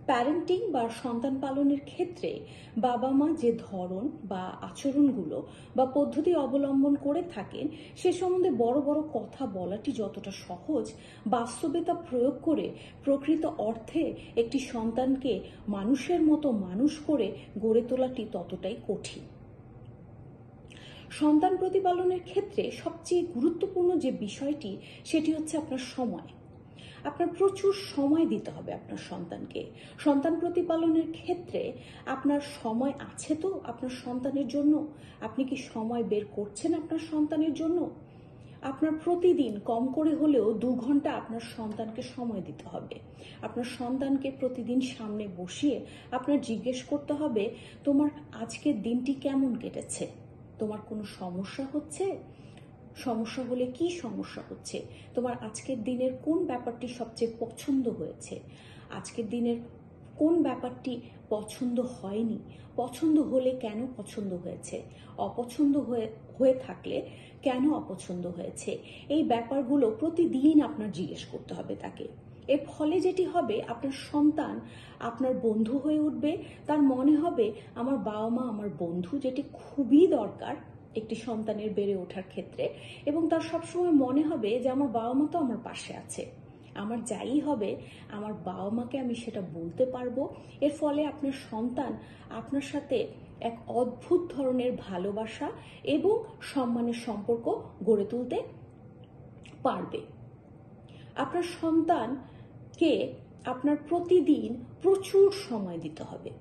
Parenting বা সন্তান পালনের ক্ষেত্রে বাবা মা যে ধরন বা আচরণগুলো বা পদ্ধতি অবলম্বন করে থাকেন সে সম্বন্ধে বড় বড় কথা বলাটি যতটা সহজ, বাস্তবে তা প্রয়োগ করে প্রকৃত অর্থে একটি সন্তানকে মানুষের মতো মানুষ করে গড়ে তোলাটি ততটাই কঠিন। সন্তান প্রতিপালনের ক্ষেত্রে সবচেয়ে গুরুত্বপূর্ণ যে বিষয়টি সেটি হচ্ছে আপনার সময়। আপনার প্রচুর সময় দিতে হবে আপনার সন্তানকে। সন্তান প্রতিপালনের ক্ষেত্রে আপনার সময় আছে তো আপনার সন্তানের জন্য? আপনি কি সময় বের করছেন আপনার সন্তানের জন্য? আপনার প্রতিদিন কম করে হলেও 2 ঘন্টা আপনার সন্তানকে সময় দিতে হবে। আপনার সন্তানকে প্রতিদিন সামনে বসিয়ে আপনার জিজ্ঞেস করতে হবে, তোমার আজকের দিনটি কেমন কেটেছে? তোমার কোনো সমস্যা হচ্ছে? সমস্যা হলে কি সমস্যা হচ্ছে? তোমার আজকের দিনের কোন ব্যাপারটি সবচেয়ে পছন্দ হয়েছে? আজকের দিনের কোন ব্যাপারটি পছন্দ হয়নি? পছন্দ হলে কেন পছন্দ হয়েছে? অপছন্দ হয়ে থাকলে কেন অপছন্দ হয়েছে? এই ব্যাপারগুলো প্রতিদিন আপনার জিজ্ঞেস করতে হবে তাকে। এর ফলে যেটি হবে, আপনার সন্তান আপনার বন্ধু হয়ে উঠবে। তার মনে হবে আমার বাবা মা আমার বন্ধু, যেটি খুবই দরকার একটি সন্তানের বেড়ে ওঠার ক্ষেত্রে। এবং তার সবসময় মনে হবে যে আমার বাবা মা তো আমার পাশে আছে, আমার যাই হবে আমার বাবা মাকে আমি সেটা বলতে পারবো। এর ফলে আপনার সন্তান আপনার সাথে এক অদ্ভুত ধরনের ভালোবাসা এবং সম্মানের সম্পর্ক গড়ে তুলতে পারবে। আপনার সন্তানকে আপনার প্রতিদিন প্রচুর সময় দিতে হবে,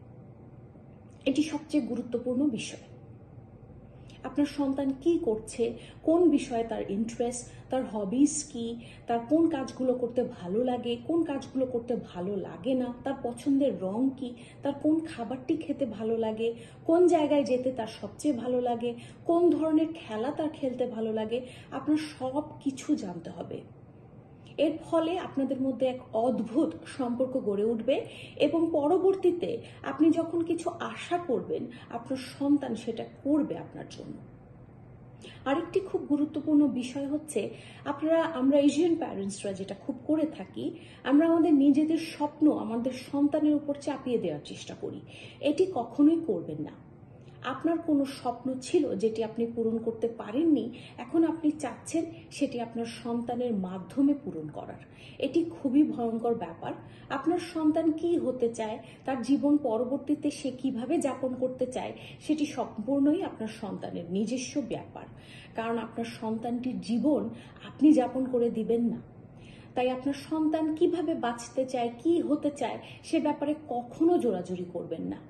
এটি সবচেয়ে গুরুত্বপূর্ণ বিষয়। আপনার সন্তান কি করছে, কোন বিষয়ে তার ইন্টারেস্ট, তার হবিস কি, তার কোন কাজগুলো করতে ভালো লাগে, কোন কাজগুলো করতে ভালো লাগে না, তার পছন্দের রং কি, তার কোন খাবারটি খেতে ভালো লাগে, কোন জায়গায় যেতে তার সবচেয়ে ভালো লাগে, কোন ধরনের খেলা তার খেলতে ভালো লাগে, আপনার সব কিছু জানতে হবে। এর ফলে আপনাদের মধ্যে এক অদ্ভুত সম্পর্ক গড়ে উঠবে এবং পরবর্তীতে আপনি যখন কিছু আশা করবেন আপনার সন্তান সেটা করবে আপনার জন্য। আরেকটি খুব গুরুত্বপূর্ণ বিষয় হচ্ছে, আমরা এশিয়ান প্যারেন্টসরা যেটা খুব করে থাকি, আমরা আমাদের নিজেদের স্বপ্ন আমাদের সন্তানের উপর চাপিয়ে দেওয়ার চেষ্টা করি। এটি কখনোই করবেন না। আপনার কোনো স্বপ্ন ছিল যেটি আপনি পূরণ করতে পারেননি, এখন আপনি চাচ্ছেন সেটি আপনার সন্তানের মাধ্যমে পূরণ করার। এটি খুবই ভয়ঙ্কর ব্যাপার। আপনার সন্তান কি হতে চায়, তার জীবন পরবর্তীতে সে কিভাবে যাপন করতে চায়, সেটি সম্পূর্ণই আপনার সন্তানের নিজস্ব ব্যাপার। কারণ আপনার সন্তানটির জীবন আপনি যাপন করে দিবেন না। তাই আপনার সন্তান কিভাবে বাঁচতে চায়, কি হতে চায়, সে ব্যাপারে কখনো জোরাজুরি করবেন না।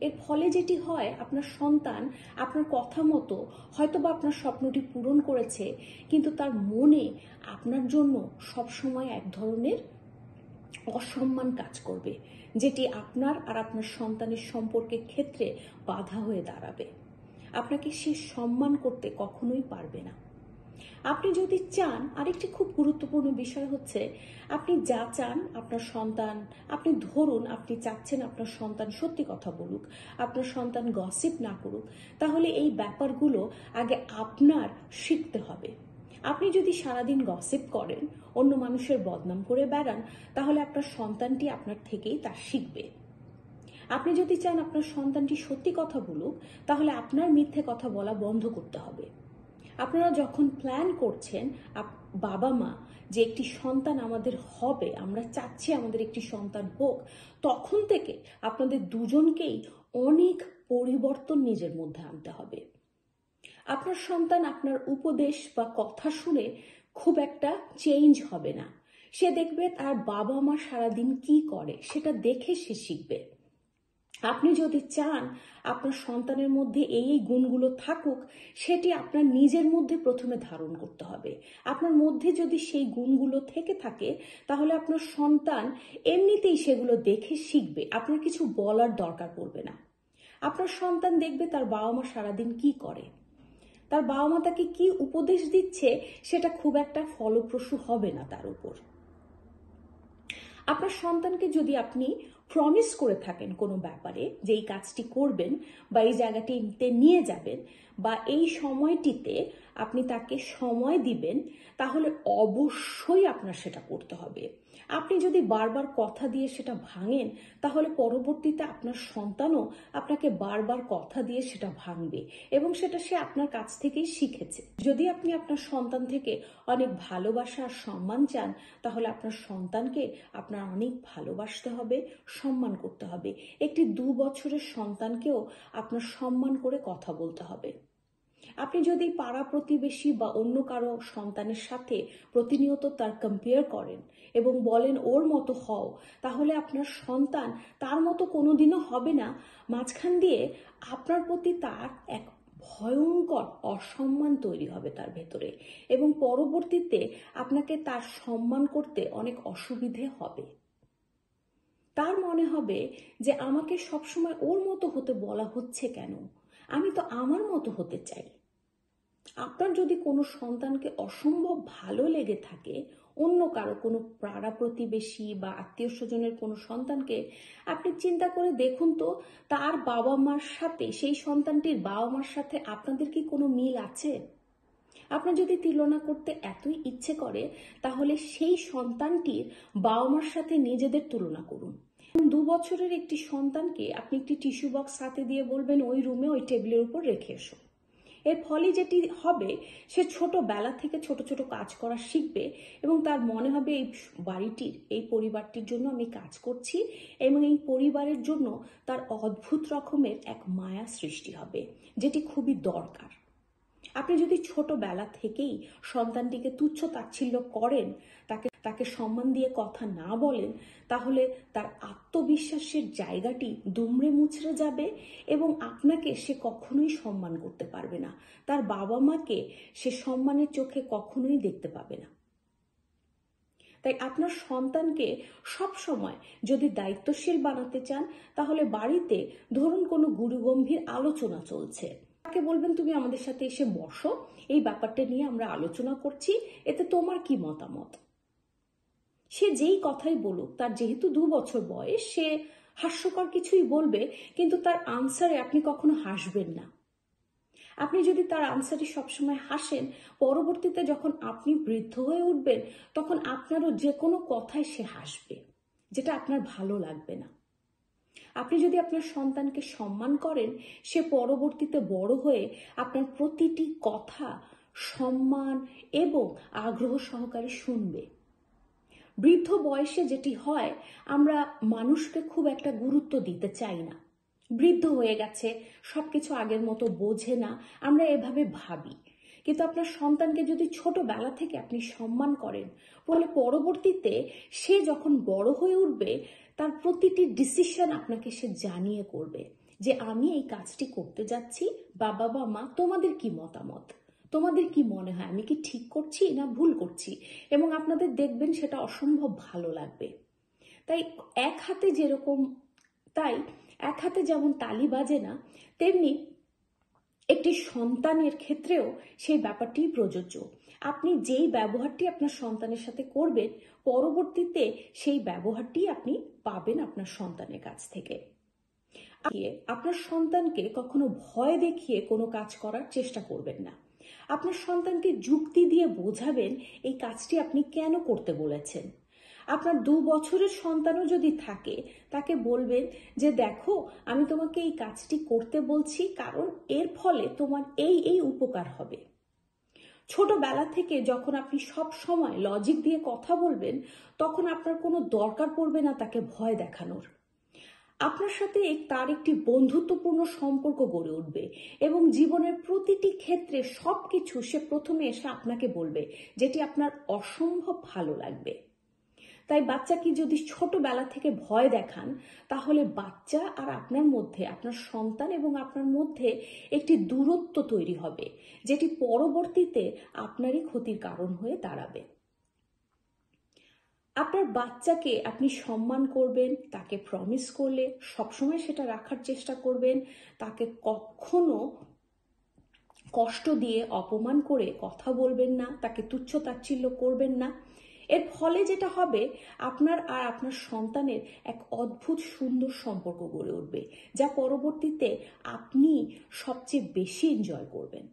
এর ফলে যেটি হয়, আপনার সন্তান আপনার কথা মতো হয়তোবা আপনার স্বপ্নটি পূরণ করেছে, কিন্তু তার মনে আপনার জন্য সবসময় এক ধরনের অসম্মান কাজ করবে, যেটি আপনার আর আপনার সন্তানের সম্পর্কের ক্ষেত্রে বাধা হয়ে দাঁড়াবে। আপনাকে সে সম্মান করতে কখনোই পারবে না। আপনি যদি চান, আরেকটি খুব গুরুত্বপূর্ণ বিষয় হচ্ছে, আপনি যা চান আপনার সন্তান, আপনি ধরুন আপনি চাচ্ছেন আপনার সন্তান সত্যি কথা বলুক, আপনার সন্তান গসিপ না করুক, তাহলে এই ব্যাপারগুলো আগে আপনার শিখতে হবে। আপনি যদি সারাদিন গসিপ করেন, অন্য মানুষের বদনাম করে বেড়ান, তাহলে আপনার সন্তানটি আপনার থেকেই তা শিখবে। আপনি যদি চান আপনার সন্তানটি সত্যি কথা বলুক, তাহলে আপনার মিথ্যে কথা বলা বন্ধ করতে হবে। আপনারা যখন প্ল্যান করছেন বাবা মা যে একটি সন্তান আমাদের হবে, আমরা চাচ্ছি আমাদের একটি সন্তান হোক, তখন থেকে আপনাদের দুজনকেই অনেক পরিবর্তন নিজের মধ্যে আনতে হবে। আপনার সন্তান আপনার উপদেশ বা কথা শুনে খুব একটা চেঞ্জ হবে না। সে দেখবে তার বাবা মা সারাদিন কি করে সেটা দেখে সে শিখবে। আপনি যদি চান আপনার সন্তানের মধ্যে এই গুণগুলো থাকুক, সেটি আপনার নিজের মধ্যে প্রথমে ধারণ করতে হবে। আপনার মধ্যে যদি সেই গুণগুলো থেকে থাকে, তাহলে আপনার সন্তান এমনিতেই সেগুলো দেখে শিখবে, আপনার কিছু বলার দরকার পড়বে না। আপনার সন্তান দেখবে তার বাবা মা সারাদিন কি করে, তার বাবা মা তাকে কি উপদেশ দিচ্ছে, সেটা খুব একটা ফলপ্রসূ হবে না তার উপর। আপনার সন্তানকে যদি আপনি প্রমিস করে থাকেন কোনো ব্যাপারে যে এই কাজটি করবেন বা এই জায়গাটিতে নিয়ে যাবেন বা এই সময়টিতে আপনি তাকে সময় দিবেন, তাহলে অবশ্যই আপনার সেটা করতে হবে। আপনি যদি বারবার কথা দিয়ে সেটা ভাঙেন, তাহলে পরবর্তীতে আপনার সন্তানও আপনাকে বারবার কথা দিয়ে সেটা ভাঙবে এবং সেটা সে আপনার কাছ থেকেই শিখেছে। যদি আপনি আপনার সন্তান থেকে অনেক ভালোবাসা আর সম্মান চান, তাহলে আপনার সন্তানকে আপনার অনেক ভালোবাসতে হবে, সম্মান করতে হবে। একটি 2 বছরের সন্তানকেও আপনার সম্মান করে কথা বলতে হবে। আপনি যদি পাড়া প্রতিবেশী বা অন্য কারো সন্তানের সাথে প্রতিনিয়ত তার কম্পেয়ার করেন এবং বলেন ওর মতো হও, তাহলে আপনার সন্তান তার মতো কোনোদিনও হবে না। মাঝখান দিয়ে আপনার প্রতি তার এক ভয়ঙ্কর অসম্মান তৈরি হবে তার ভেতরে এবং পরবর্তীতে আপনাকে তার সম্মান করতে অনেক অসুবিধে হবে। তার মনে হবে যে আমাকে সবসময় ওর মতো হতে বলা হচ্ছে কেন, আমি তো আমার মতো হতে চাই। আপনার যদি কোনো সন্তানকে অসম্ভব ভালো লেগে থাকে, অন্য কারো কোনো পাড়া প্রতিবেশী বা আত্মীয় স্বজনের কোনো সন্তানকে, আপনি চিন্তা করে দেখুন তো তার বাবা মার সাথে সেই সন্তানটির বাবা মার সাথে আপনাদের কি কোনো মিল আছে? আপনার যদি তুলনা করতে এতই ইচ্ছে করে, তাহলে সেই সন্তানটির বাবা মার সাথে নিজেদের তুলনা করুন। 2 বছরের একটি সন্তানকে আপনি একটি টিস্যু বক্স হাতে দিয়ে বলবেন ওই রুমে ওই টেবিলের উপর রেখে এসো। এর ফলে যেটি হবে, সে ছোটবেলা থেকে ছোট ছোট কাজ করা শিখবে এবং তার মনে হবে এই বাড়িটির, এই পরিবারটির জন্য আমি কাজ করছি এবং এই পরিবারের জন্য তার অদ্ভুত রকমের এক মায়া সৃষ্টি হবে, যেটি খুবই দরকার। আপনি যদি ছোটবেলা থেকেই সন্তানটিকে তুচ্ছ তাচ্ছিল্য করেন, তাকে সম্মান দিয়ে কথা না বলেন, তাহলে তার আত্মবিশ্বাসের জায়গাটি দুমড়ে মুচড়ে যাবে এবং আপনাকে সে কখনোই সম্মান করতে পারবে না। তার বাবা মাকে সে সম্মানের চোখে কখনোই দেখতে পাবে না। তাই আপনার সন্তানকে সব সময় যদি দায়িত্বশীল বানাতে চান, তাহলে বাড়িতে ধরুন কোনো গুরুগম্ভীর আলোচনা চলছে, তাকে বলবেন তুমি আমাদের সাথে এসে বসো, এই ব্যাপারটা নিয়ে আমরা আলোচনা করছি, এতে তোমার কি মতামত? সে যেই কথাই বলুক, তার যেহেতু 2 বছর বয়স, সে হাস্যকর কিছুই বলবে, কিন্তু তার আনসারে আপনি কখনো হাসবেন না। আপনি যদি তার আনসারে সবসময় হাসেন, পরবর্তীতে যখন আপনি বৃদ্ধ হয়ে উঠবেন, তখন আপনারও যে কোনো কথায় সে হাসবে, যেটা আপনার ভালো লাগবে না। আপনি যদি আপনার সন্তানকে সম্মান করেন, সে পরবর্তীতে বড় হয়ে আপনার প্রতিটি কথা সম্মান এবং আগ্রহ সহকারে শুনবে। বৃদ্ধ বয়সে যেটি হয়, আমরা মানুষকে খুব একটা গুরুত্ব দিতে চাই না। বৃদ্ধ হয়ে গেছে, সবকিছু আগের মতো বোঝে না, আমরা এভাবে ভাবি। কিন্তু আপনার সন্তানকে যদি ছোটবেলা থেকে আপনি সম্মান করেন, ফলে পরবর্তীতে সে যখন বড় হয়ে উঠবে, তার প্রতিটি ডিসিশন আপনাকে সে জানিয়ে করবে যে আমি এই কাজটি করতে যাচ্ছি, বাবা বা মা তোমাদের কি মতামত, তোমাদের কি মনে হয় আমি কি ঠিক করছি না ভুল করছি, এবং আপনাদের দেখবেন সেটা অসম্ভব ভালো লাগবে। তাই এক হাতে যেমন তালি বাজে না, তেমনি একটি সন্তানের ক্ষেত্রেও সেই ব্যাপারটি প্রযোজ্য। আপনি যেই ব্যবহারটি আপনার সন্তানের সাথে করবেন, পরবর্তীতে সেই ব্যবহারটি আপনি পাবেন আপনার সন্তানের কাছ থেকে। আপনার সন্তানকে কখনো ভয় দেখিয়ে কোনো কাজ করার চেষ্টা করবেন না। আপনার সন্তানকে যুক্তি দিয়ে বোঝাবেন এই কাজটি আপনি কেন করতে বলেছেন। আপনার 2 বছরের সন্তানও যদি থাকে, তাকে বলবেন যে দেখো আমি তোমাকে এই কাজটি করতে বলছি কারণ এর ফলে তোমার এই এই উপকার হবে। ছোটবেলা থেকে যখন আপনি সব সময় লজিক দিয়ে কথা বলবেন, তখন আপনার কোনো দরকার পড়বে না তাকে ভয় দেখানোর। আপনার সাথে তার একটি বন্ধুত্বপূর্ণ সম্পর্ক গড়ে উঠবে এবং জীবনের প্রতিটি ক্ষেত্রে সবকিছু সে প্রথমে এসে আপনাকে বলবে, যেটি আপনার অসম্ভব ভালো লাগবে। তাই বাচ্চাকে যদি ছোটবেলা থেকে ভয় দেখান, তাহলে বাচ্চা আর আপনার মধ্যে, আপনার সন্তান এবং আপনার মধ্যে একটি দূরত্ব তৈরি হবে, যেটি পরবর্তীতে আপনারই ক্ষতির কারণ হয়ে দাঁড়াবে। আপনার বাচ্চাকে আপনি সম্মান করবেন, তাকে প্রমিস করলে সবসময় সেটা রাখার চেষ্টা করবেন, তাকে কখনো কষ্ট দিয়ে অপমান করে কথা বলবেন না, তাকে তুচ্ছ তাচ্ছিল্য করবেন না। এর ফলে যেটা হবে, আপনার আর আপনার সন্তানের এক অদ্ভুত সুন্দর সম্পর্ক গড়ে উঠবে, যা পরবর্তীতে আপনি সবচেয়ে বেশি এনজয় করবেন।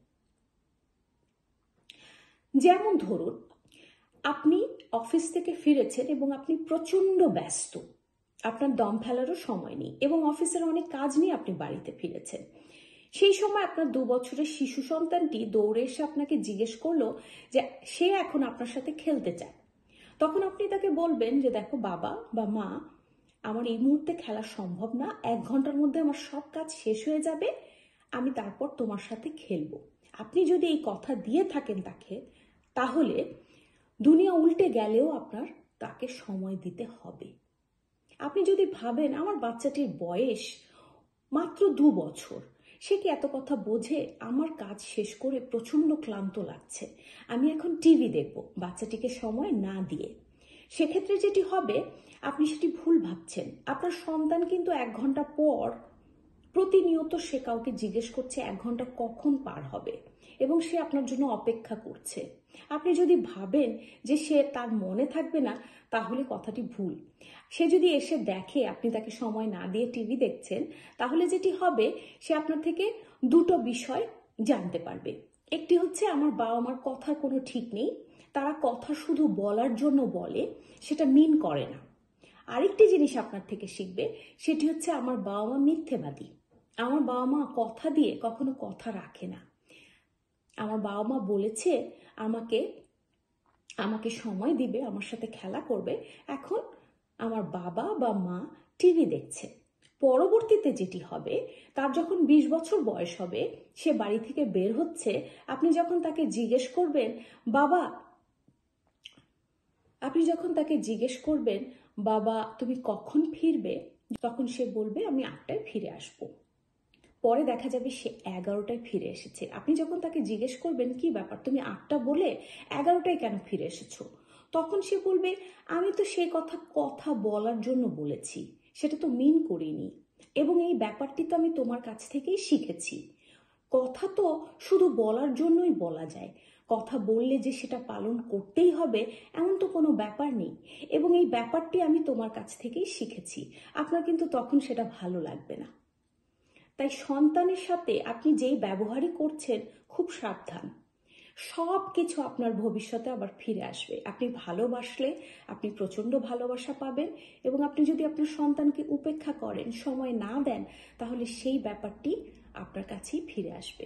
যেমন ধরুন, আপনি অফিস থেকে ফিরেছেন এবং আপনি প্রচণ্ড ব্যস্ত, আপনার দম ফেলারও সময় নেই এবং অফিসের অনেক কাজ নিয়ে আপনি বাড়িতে ফিরেছেন। সেই সময় আপনার 2 বছরের শিশু সন্তানটি দৌড়ে এসে আপনাকে জিজ্ঞেস করলো যে সে এখন আপনার সাথে খেলতে চায়। তখন আপনি তাকে বলবেন যে দেখো বাবা বা মা, আমার এই মুহূর্তে খেলা সম্ভব না, 1 ঘন্টার মধ্যে আমার সব কাজ শেষ হয়ে যাবে, আমি তারপর তোমার সাথে খেলবো। আপনি যদি এই কথা দিয়ে থাকেন তাকে, তাহলে দুনিয়া উল্টে গেলেও আপনার তাকে সময় দিতে হবে। আপনি যদি ভাবেন আমার বাচ্চাটির বয়স মাত্র 2 বছর, সে কি এত কথা বোঝে, আমার কাজ শেষ করে প্রচণ্ড ক্লান্ত লাগছে, আমি এখন টিভি দেখব, বাচ্চাটিকে সময় না দিয়ে, সেক্ষেত্রে যেটি হবে, আপনি সেটি ভুল ভাবছেন। আপনার সন্তান কিন্তু 1 ঘন্টা পর প্রতিনিয়ত সে কাউকে জিজ্ঞেস করছে 1 ঘন্টা কখন পার হবে এবং সে আপনার জন্য অপেক্ষা করছে। আপনি যদি ভাবেন যে সে তার মনে থাকবে না, তাহলে কথাটি ভুল। সে যদি এসে দেখে আপনি তাকে সময় না দিয়ে টিভি দেখছেন, তাহলে যেটি হবে, সে আপনার থেকে 2টো বিষয় জানতে পারবে। একটি হচ্ছে আমার বাবা মার কথার কোনো ঠিক নেই, তারা কথা শুধু বলার জন্য বলে, সেটা মিন করে না। আরেকটি জিনিস আপনার থেকে শিখবে, সেটি হচ্ছে আমার বাবা মা মিথ্যেবাদী। আমার বাবা মা কথা দিয়ে কখনো কথা রাখে না। আমার বাবা মা বলেছে আমাকে আমাকে সময় দিবে, আমার সাথে খেলা করবে, এখন আমার বাবা বা মা টিভি দেখছে। পরবর্তীতে যেটি হবে, তার যখন 20 বছর বয়স হবে, সে বাড়ি থেকে বের হচ্ছে, আপনি যখন তাকে জিজ্ঞেস করবেন বাবা, বাবা তুমি কখন ফিরবে, তখন সে বলবে আমি 8টায় ফিরে আসবো। পরে দেখা যাবে সে 11টায় ফিরে এসেছে। আপনি যখন তাকে জিজ্ঞেস করবেন কি ব্যাপার, তুমি 8টা বলে 11টায় কেন ফিরে এসেছো, তখন সে বলবে আমি তো সেই কথা বলার জন্য বলেছি, সেটা তো মিন করিনি, এবং এই ব্যাপারটি তো আমি তোমার কাছ থেকেই শিখেছি। কথা তো শুধু বলার জন্যই বলা যায়, কথা বললে যে সেটা পালন করতেই হবে এমন তো কোনো ব্যাপার নেই, এবং এই ব্যাপারটি আমি তোমার কাছ থেকেই শিখেছি। আপনার কিন্তু তখন সেটা ভালো লাগবে না। তাই সন্তানের সাথে আপনি যেই ব্যবহারই করছেন, খুব সাবধান। সব কিছু আপনার ভবিষ্যতে আবার ফিরে আসবে। আপনি ভালোবাসলে আপনি প্রচণ্ড ভালোবাসা পাবেন, এবং আপনি যদি আপনার সন্তানকে উপেক্ষা করেন, সময় না দেন, তাহলে সেই ব্যাপারটি আপনার কাছেই ফিরে আসবে।